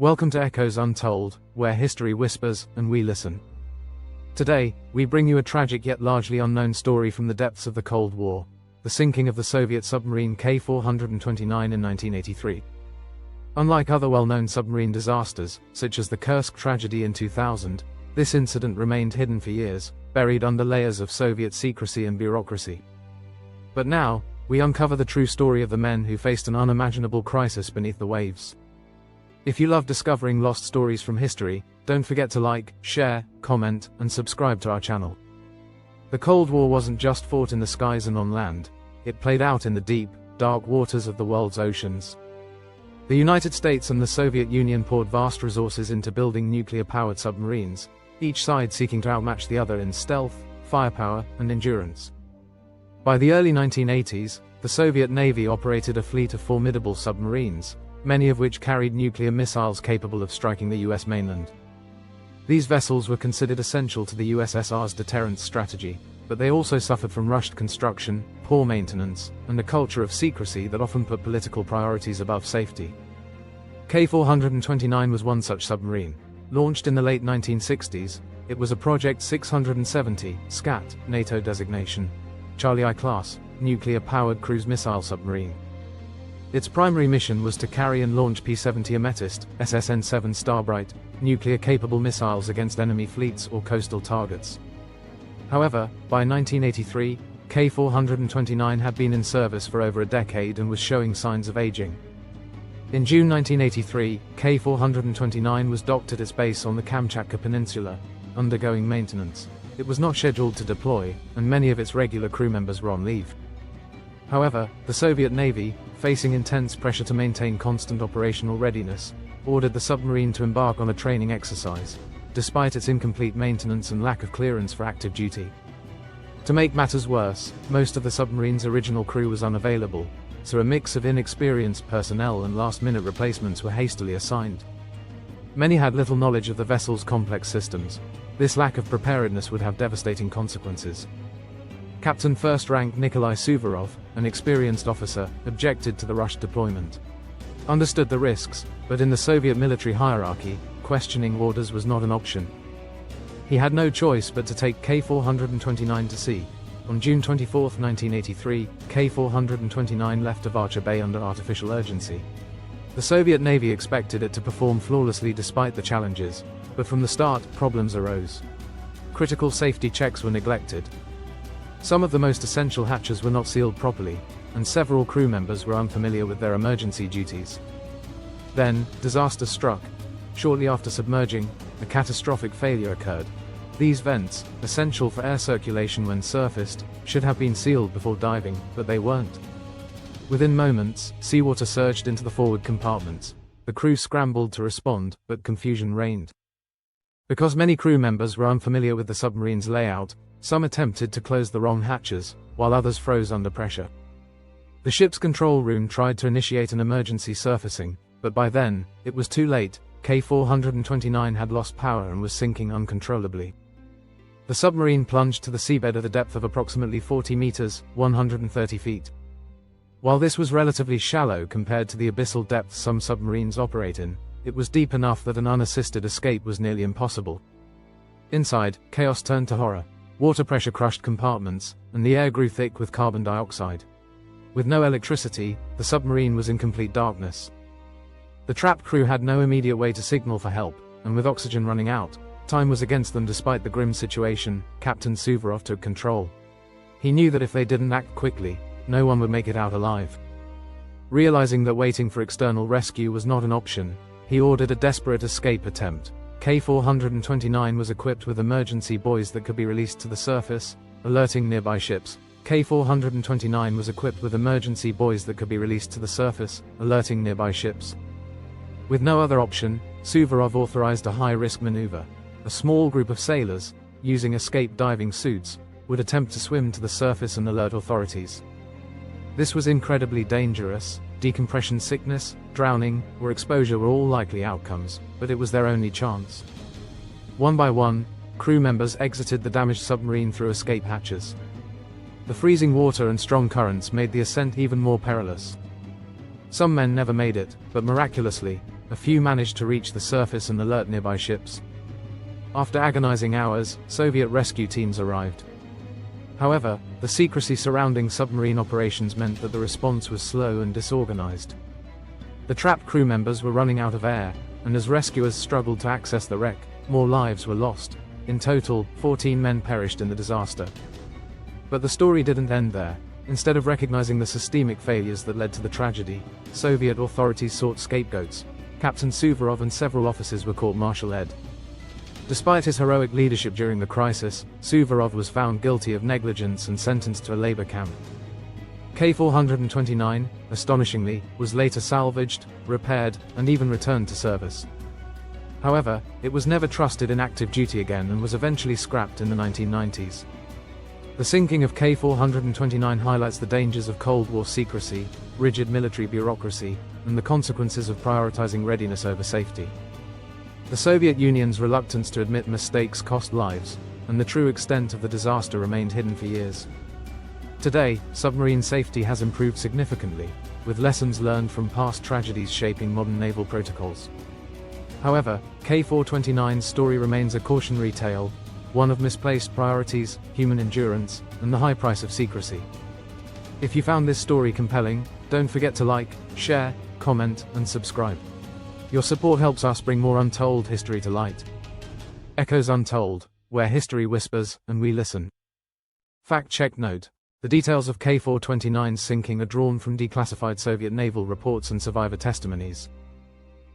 Welcome to Echoes Untold, where history whispers and we listen. Today, we bring you a tragic yet largely unknown story from the depths of the Cold War, the sinking of the Soviet submarine K-429 in 1983. Unlike other well-known submarine disasters, such as the Kursk tragedy in 2000, this incident remained hidden for years, buried under layers of Soviet secrecy and bureaucracy. But now, we uncover the true story of the men who faced an unimaginable crisis beneath the waves. If you love discovering lost stories from history, don't forget to like, share, comment, and subscribe to our channel. The Cold War wasn't just fought in the skies and on land, it played out in the deep, dark waters of the world's oceans. The United States and the Soviet Union poured vast resources into building nuclear-powered submarines, each side seeking to outmatch the other in stealth, firepower, and endurance. By the early 1980s, the Soviet Navy operated a fleet of formidable submarines, many of which carried nuclear missiles capable of striking the US mainland. These vessels were considered essential to the USSR's deterrence strategy, but they also suffered from rushed construction, poor maintenance, and a culture of secrecy that often put political priorities above safety. K-429 was one such submarine. Launched in the late 1960s, it was a Project 670, SCAT, NATO designation, Charlie I class, nuclear-powered cruise missile submarine. Its primary mission was to carry and launch P-70 Amethyst, SSN-7 Starbright, nuclear-capable missiles against enemy fleets or coastal targets. However, by 1983, K-429 had been in service for over a decade and was showing signs of aging. In June 1983, K-429 was docked at its base on the Kamchatka Peninsula, undergoing maintenance. It was not scheduled to deploy, and many of its regular crew members were on leave. However, the Soviet Navy, facing intense pressure to maintain constant operational readiness, ordered the submarine to embark on a training exercise, despite its incomplete maintenance and lack of clearance for active duty. To make matters worse, most of the submarine's original crew was unavailable, so a mix of inexperienced personnel and last-minute replacements were hastily assigned. Many had little knowledge of the vessel's complex systems. This lack of preparedness would have devastating consequences. Captain First Rank Nikolai Suvorov, an experienced officer, objected to the rushed deployment. Understood the risks, but in the Soviet military hierarchy, questioning orders was not an option. He had no choice but to take K-429 to sea. On June 24, 1983, K-429 left Avacha Bay under artificial urgency. The Soviet Navy expected it to perform flawlessly despite the challenges, but from the start, problems arose. Critical safety checks were neglected. Some of the most essential hatches were not sealed properly, and several crew members were unfamiliar with their emergency duties. Then, disaster struck. Shortly after submerging, a catastrophic failure occurred. These vents, essential for air circulation when surfaced, should have been sealed before diving, but they weren't. Within moments, seawater surged into the forward compartments. The crew scrambled to respond, but confusion reigned. Because many crew members were unfamiliar with the submarine's layout, some attempted to close the wrong hatches, while others froze under pressure. The ship's control room tried to initiate an emergency surfacing, but by then, it was too late. K-429 had lost power and was sinking uncontrollably. The submarine plunged to the seabed at a depth of approximately 40 meters, 130 feet. While this was relatively shallow compared to the abyssal depths some submarines operate in, it was deep enough that an unassisted escape was nearly impossible. Inside, chaos turned to horror. Water pressure crushed compartments, and the air grew thick with carbon dioxide. With no electricity, the submarine was in complete darkness. The trapped crew had no immediate way to signal for help, and with oxygen running out, time was against them despite the grim situation. Captain Suvorov took control. He knew that if they didn't act quickly, no one would make it out alive. Realizing that waiting for external rescue was not an option, he ordered a desperate escape attempt. K-429 was equipped with emergency buoys that could be released to the surface, alerting nearby ships. K-429 was equipped with emergency buoys that could be released to the surface, alerting nearby ships. With no other option, Suvorov authorized a high-risk maneuver. A small group of sailors, using escape diving suits, would attempt to swim to the surface and alert authorities. This was incredibly dangerous. Decompression sickness, drowning, or exposure were all likely outcomes, but it was their only chance. One by one, crew members exited the damaged submarine through escape hatches. The freezing water and strong currents made the ascent even more perilous. Some men never made it, but miraculously, a few managed to reach the surface and alert nearby ships. After agonizing hours, Soviet rescue teams arrived. However, the secrecy surrounding submarine operations meant that the response was slow and disorganized. The trapped crew members were running out of air, and as rescuers struggled to access the wreck, more lives were lost. In total, 14 men perished in the disaster. But the story didn't end there. Instead of recognizing the systemic failures that led to the tragedy, Soviet authorities sought scapegoats. Captain Suvorov and several officers were court-martialed. Despite his heroic leadership during the crisis, Suvorov was found guilty of negligence and sentenced to a labor camp. K-429, astonishingly, was later salvaged, repaired, and even returned to service. However, it was never trusted in active duty again and was eventually scrapped in the 1990s. The sinking of K-429 highlights the dangers of Cold War secrecy, rigid military bureaucracy, and the consequences of prioritizing readiness over safety. The Soviet Union's reluctance to admit mistakes cost lives, and the true extent of the disaster remained hidden for years. Today, submarine safety has improved significantly, with lessons learned from past tragedies shaping modern naval protocols. However, K-429's story remains a cautionary tale, one of misplaced priorities, human endurance, and the high price of secrecy. If you found this story compelling, don't forget to like, share, comment, and subscribe. Your support helps us bring more untold history to light. Echoes Untold, where history whispers, and we listen. Fact-check note. The details of K-429's sinking are drawn from declassified Soviet naval reports and survivor testimonies.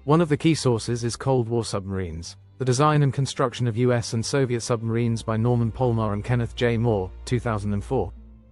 One of the key sources is Cold War submarines, the design and construction of US and Soviet submarines by Norman Polmar and Kenneth J. Moore, 2004.